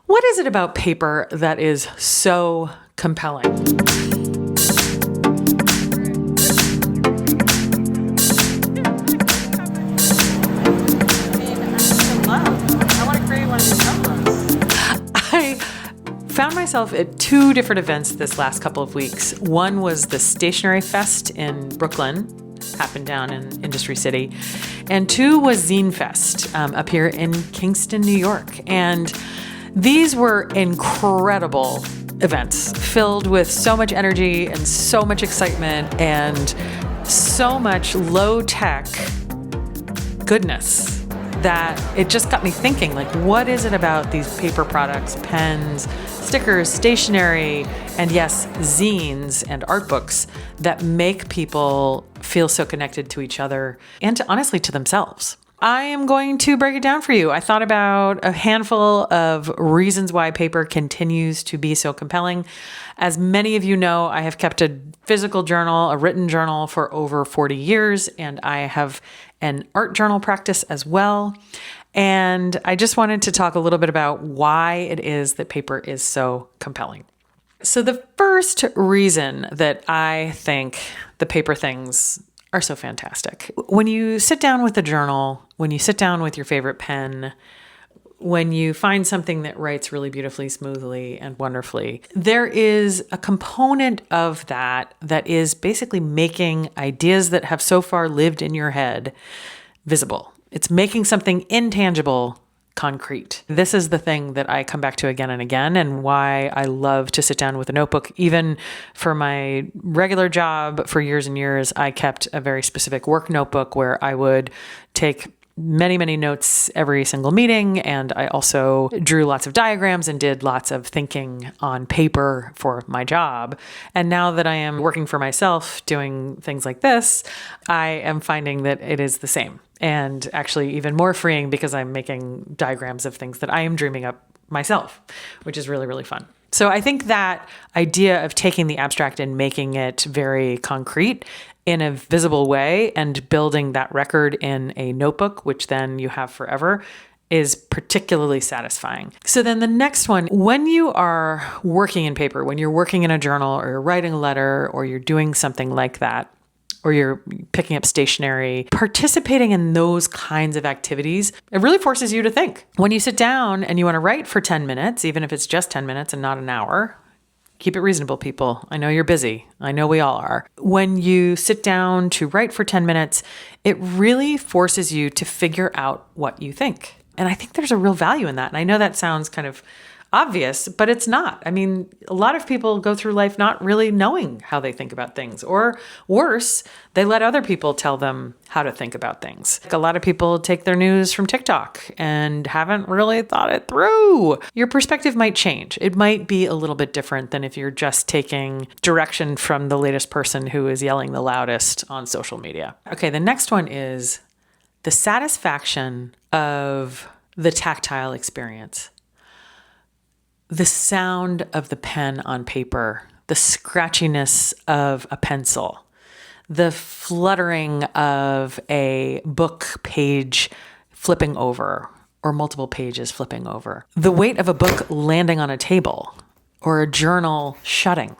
What is it about paper that is so compelling? I found myself at two different events this last couple of weeks. One was the Stationery Fest in Brooklyn, happened down in Industry City, and two was Zine Fest up here in Kingston, New York. And these were incredible events filled with so much energy and so much excitement and so much low-tech goodness that it just got me thinking, like, what is it about these paper products, pens, stickers, stationery, and yes, zines and art books that make people feel so connected to each other and honestly to themselves? I am going to break it down for you. I thought about a handful of reasons why paper continues to be so compelling. As many of you know, I have kept a physical journal, a written journal for over 40 years, and I have an art journal practice as well. And I just wanted to talk a little bit about why it is that paper is so compelling. So the first reason that I think the paper things are so fantastic. When you sit down with a journal, when you sit down with your favorite pen, when you find something that writes really beautifully, smoothly, and wonderfully, there is a component of that that is basically making ideas that have so far lived in your head visible. It's making something intangible concrete. This is the thing that I come back to again and again, and why I love to sit down with a notebook. Even for my regular job for years and years, I kept a very specific work notebook where I would take many, many notes every single meeting. And I also drew lots of diagrams and did lots of thinking on paper for my job. And now that I am working for myself doing things like this, I am finding that it is the same. And actually even more freeing because I'm making diagrams of things that I am dreaming up myself, which is really, really fun. So I think that idea of taking the abstract and making it very concrete in a visible way and building that record in a notebook, which then you have forever, is particularly satisfying. So then the next one, when you are working in paper, when you're working in a journal or you're writing a letter or you're doing something like that, or you're picking up stationery, participating in those kinds of activities, it really forces you to think. When you sit down and you want to write for 10 minutes, even if it's just 10 minutes and not an hour, keep it reasonable, people. I know you're busy. I know we all are. When you sit down to write for 10 minutes, it really forces you to figure out what you think. And I think there's a real value in that. And I know that sounds kind of obvious, but it's not. I mean, a lot of people go through life not really knowing how they think about things, or worse, they let other people tell them how to think about things. Like, a lot of people take their news from TikTok and haven't really thought it through. Your perspective might change. It might be a little bit different than if you're just taking direction from the latest person who is yelling the loudest on social media. Okay, the next one is the satisfaction of the tactile experience. The sound of the pen on paper, the scratchiness of a pencil, the fluttering of a book page flipping over or multiple pages flipping over, the weight of a book landing on a table or a journal shutting.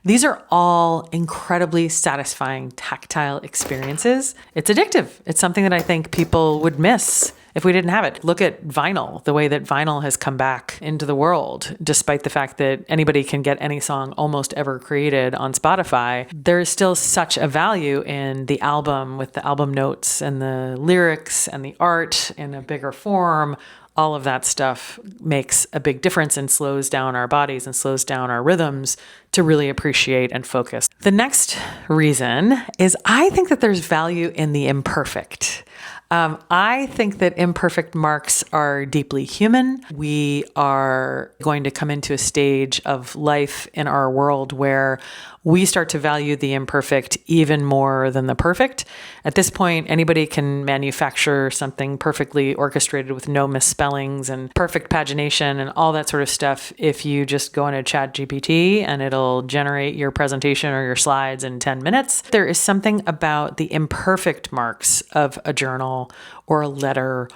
These are all incredibly satisfying tactile experiences. It's addictive. It's something that I think people would miss if we didn't have it. Look at vinyl, the way that vinyl has come back into the world, despite the fact that anybody can get any song almost ever created on Spotify. There is still such a value in the album with the album notes and the lyrics and the art in a bigger form. All of that stuff makes a big difference and slows down our bodies and slows down our rhythms to really appreciate and focus. The next reason is I think that there's value in the imperfect. I think that imperfect marks are deeply human. We are going to come into a stage of life in our world where we start to value the imperfect even more than the perfect. At this point, anybody can manufacture something perfectly orchestrated with no misspellings and perfect pagination and all that sort of stuff if you just go into ChatGPT and it'll generate your presentation or your slides in 10 minutes. There is something about the imperfect marks of a journal or a letter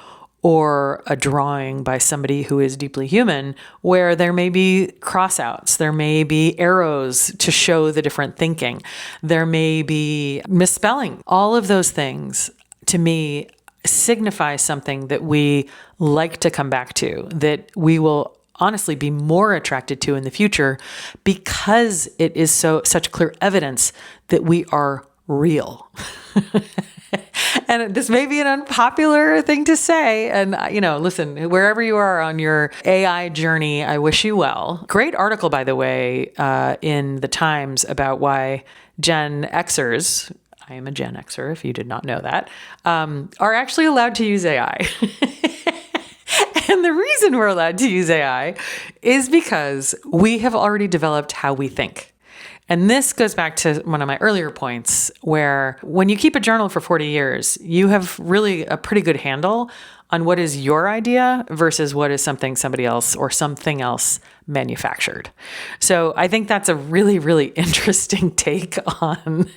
or a drawing by somebody who is deeply human, where there may be crossouts, there may be arrows to show the different thinking, there may be misspelling. All of those things, to me, signify something that we like to come back to, that we will honestly be more attracted to in the future, because it is such clear evidence that we are real. And this may be an unpopular thing to say. And, listen, wherever you are on your AI journey, I wish you well. Great article, by the way, in the Times about why Gen Xers, I am a Gen Xer, if you did not know that, are actually allowed to use AI. And the reason we're allowed to use AI is because we have already developed how we think. And this goes back to one of my earlier points, where when you keep a journal for 40 years, you have really a pretty good handle on what is your idea versus what is somebody else or something else manufactured. So I think that's a really, really interesting take on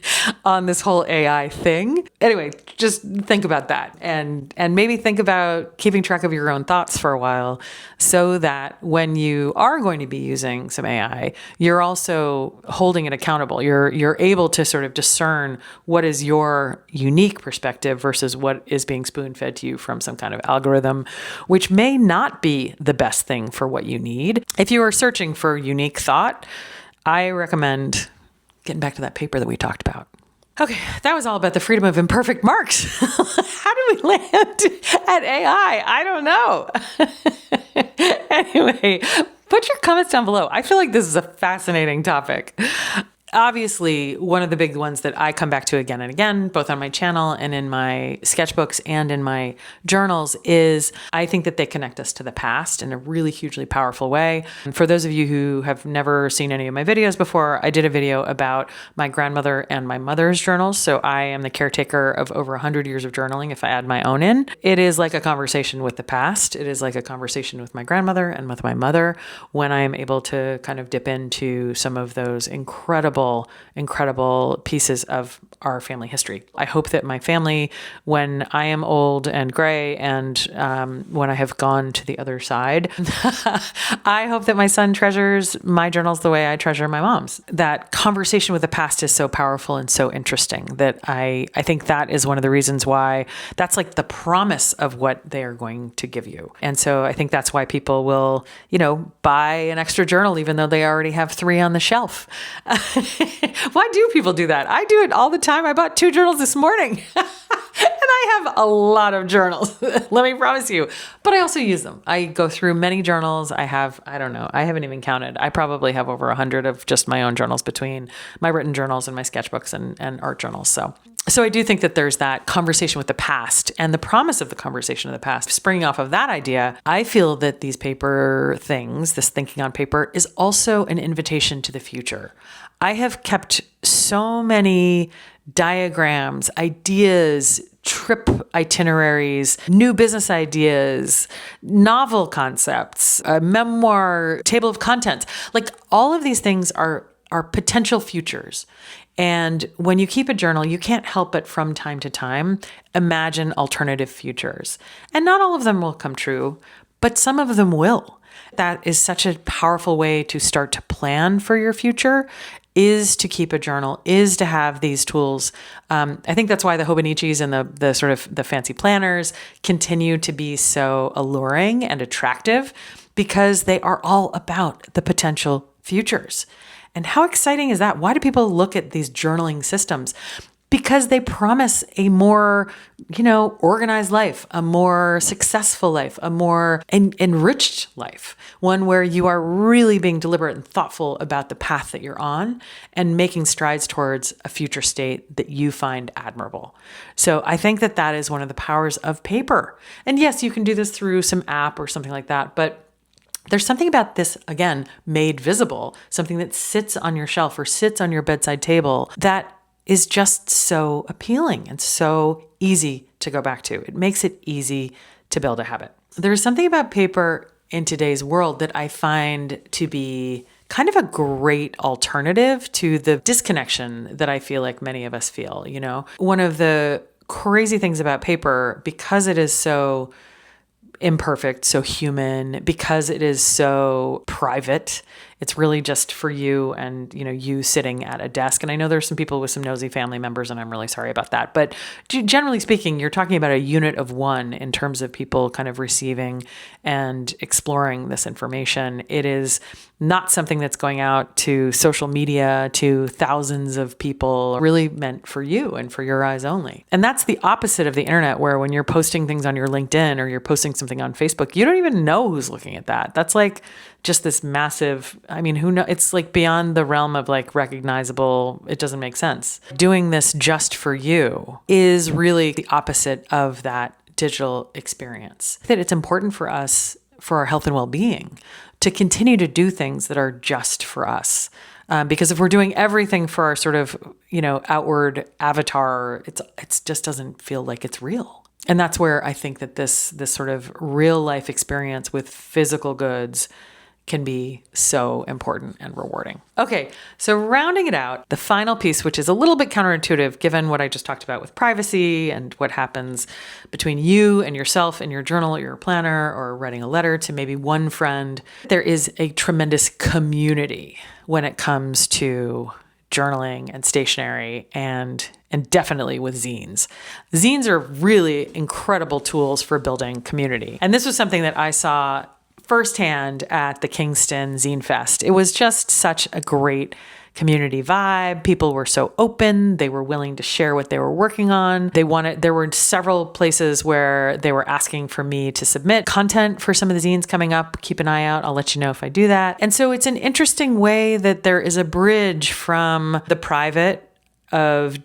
this whole AI thing. Anyway, just think about that and maybe think about keeping track of your own thoughts for a while, so that when you are going to be using some AI, you're also holding it accountable. You're able to sort of discern what is your unique perspective versus what is being spoon-fed to you from some kind of algorithm, which may not be the best thing for what you need. If you are searching for unique thought, I recommend getting back to that paper that we talked about. Okay, that was all about the freedom of imperfect marks. How did we land at AI? I don't know. Anyway, put your comments down below. I feel like this is a fascinating topic. Obviously, one of the big ones that I come back to again and again, both on my channel and in my sketchbooks and in my journals, is I think that they connect us to the past in a really hugely powerful way. And for those of you who have never seen any of my videos before, I did a video about my grandmother and my mother's journals. So I am the caretaker of over 100 years of journaling if I add my own in. It is like a conversation with the past. It is like a conversation with my grandmother and with my mother when I am able to kind of dip into some of those incredible pieces of our family history. I hope that my family, when I am old and gray and when I have gone to the other side, I hope that my son treasures my journals the way I treasure my mom's. That conversation with the past is so powerful and so interesting that I think that is one of the reasons why that's like the promise of what they are going to give you. And so I think that's why people will, buy an extra journal even though they already have 3 on the shelf. Why do people do that? I do it all the time. I bought 2 journals this morning. And I have a lot of journals, let me promise you. But I also use them. I go through many journals. I don't know, I haven't even counted. I probably have over 100 of just my own journals between my written journals and my sketchbooks and art journals. So I do think that there's that conversation with the past and the promise of the conversation of the past. Springing off of that idea, I feel that these paper things, this thinking on paper, is also an invitation to the future. I have kept so many diagrams, ideas, trip itineraries, new business ideas, novel concepts, a memoir, table of contents. Like all of these things are potential futures. And when you keep a journal, you can't help but from time to time imagine alternative futures. And not all of them will come true, but some of them will. That is such a powerful way to start to plan for your future, is to keep a journal, is to have these tools. I think that's why the Hobonichis and the sort of the fancy planners continue to be so alluring and attractive, because they are all about the potential futures. And how exciting is that? Why do people look at these journaling systems? Because they promise a more, organized life, a more successful life, a more enriched life, one where you are really being deliberate and thoughtful about the path that you're on and making strides towards a future state that you find admirable. So I think that that is one of the powers of paper. And yes, you can do this through some app or something like that, but there's something about this, again, made visible, something that sits on your shelf or sits on your bedside table that is just so appealing and so easy to go back to. It makes it easy to build a habit. There's something about paper in today's world that I find to be kind of a great alternative to the disconnection that I feel like many of us feel. One of the crazy things about paper, because it is so imperfect, so human, because it is so private. It's really just for you and, you sitting at a desk. And I know there's some people with some nosy family members, and I'm really sorry about that. But generally speaking, you're talking about a unit of one in terms of people kind of receiving and exploring this information. It is not something that's going out to social media, to thousands of people, really meant for you and for your eyes only. And that's the opposite of the internet, where when you're posting things on your LinkedIn or you're posting something on Facebook, you don't even know who's looking at that. That's like just this massive, who knows? It's like beyond the realm of like recognizable. It doesn't make sense. Doing this just for you is really the opposite of that digital experience. That it's important for us, for our health and well-being, to continue to do things that are just for us. Because if we're doing everything for our sort of, outward avatar, it just doesn't feel like it's real. And that's where I think that this sort of real life experience with physical goods can be so important and rewarding. Okay, so rounding it out, the final piece, which is a little bit counterintuitive given what I just talked about with privacy and what happens between you and yourself in your journal or your planner, or writing a letter to maybe one friend, there is a tremendous community when it comes to journaling and stationery and definitely with zines. Zines are really incredible tools for building community. And this was something that I saw firsthand at the Kingston Zine Fest. It was just such a great community vibe. People were so open. They were willing to share what they were working on. There were several places where they were asking for me to submit content for some of the zines coming up. Keep an eye out. I'll let you know if I do that. And so it's an interesting way that there is a bridge from the private of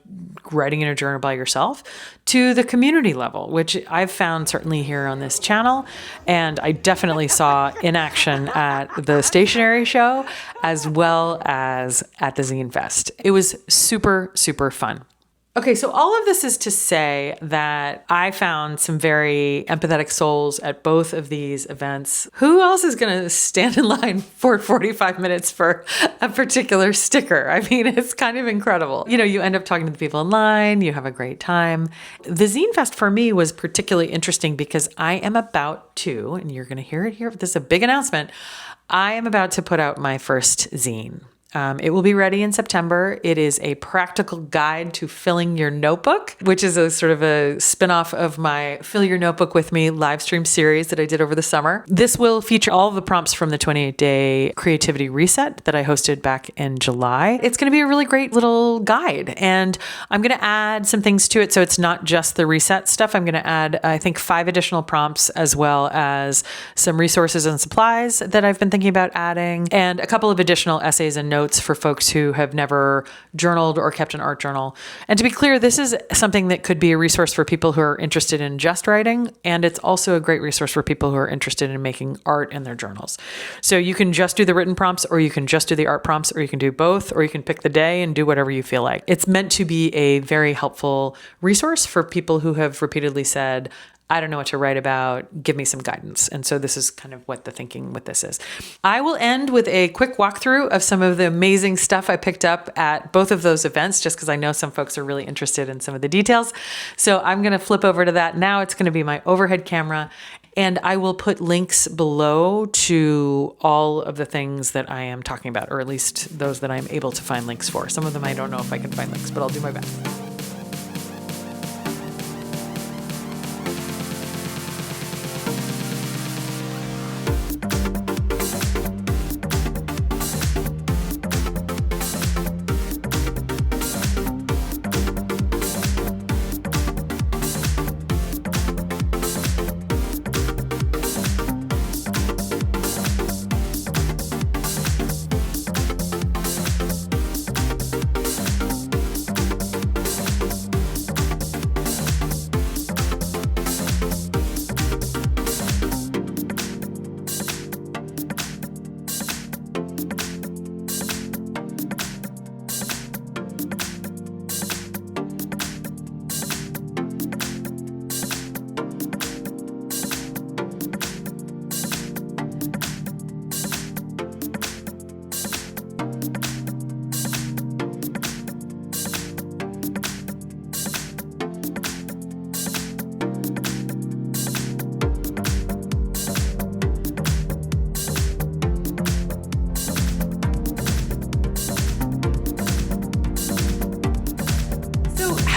writing in a journal by yourself to the community level, which I've found certainly here on this channel. And I definitely saw in action at the Stationery Show as well as at the Zine Fest. It was super, super fun. Okay, so all of this is to say that I found some very empathetic souls at both of these events. Who else is going to stand in line for 45 minutes for a particular sticker? It's kind of incredible. You end up talking to the people in line, you have a great time. The Zine Fest for me was particularly interesting because I am about to, and you're going to hear it here, this is a big announcement, I am about to put out my first zine. It will be ready in September. It is a practical guide to filling your notebook, which is a sort of a spinoff of my Fill Your Notebook With Me live stream series that I did over the summer. This will feature all of the prompts from the 28-day creativity reset that I hosted back in July. It's going to be a really great little guide, and I'm going to add some things to it. So it's not just the reset stuff. I'm going to add, I think, 5 additional prompts, as well as some resources and supplies that I've been thinking about adding, and a couple of additional essays and notes for folks who have never journaled or kept an art journal. And to be clear, this is something that could be a resource for people who are interested in just writing, and it's also a great resource for people who are interested in making art in their journals. So you can just do the written prompts, or you can just do the art prompts, or you can do both, or you can pick the day and do whatever you feel like. It's meant to be a very helpful resource for people who have repeatedly said, I don't know what to write about. Give me some guidance. And so this is kind of what the thinking with this is. I will end with a quick walkthrough of some of the amazing stuff I picked up at both of those events, just because I know some folks are really interested in some of the details. So I'm going to flip over to that. Now it's going to be my overhead camera, and I will put links below to all of the things that I am talking about, or at least those that I'm able to find links for. Some of them I don't know if I can find links, but I'll do my best.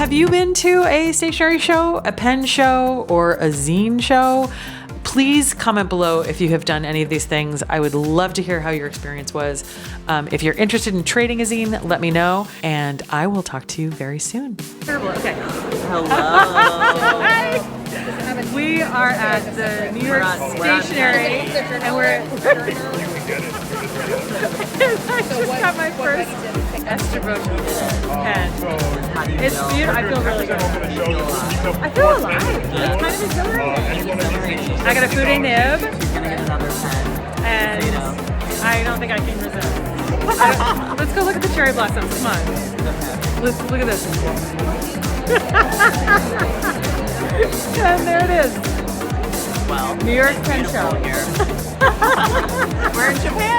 have you been to a stationery show, a pen show, or a zine show? Please comment below if you have done any of these things. I would love to hear how your experience was. If you're interested in trading a zine, let me know, and I will talk to you very soon. Okay. Hello. We are at the New York Stationery, and we're I just got my first Esterbrook pen. It's beautiful. I feel really good. I feel alive. It's kind of exhilarating. I got a foodie nib. You're gonna get another pen. And I don't think I can resist. Let's go look at the cherry blossoms. Come on. Let's look at this. And there it is. Well, New York Pen Show. Here. We're in Japan.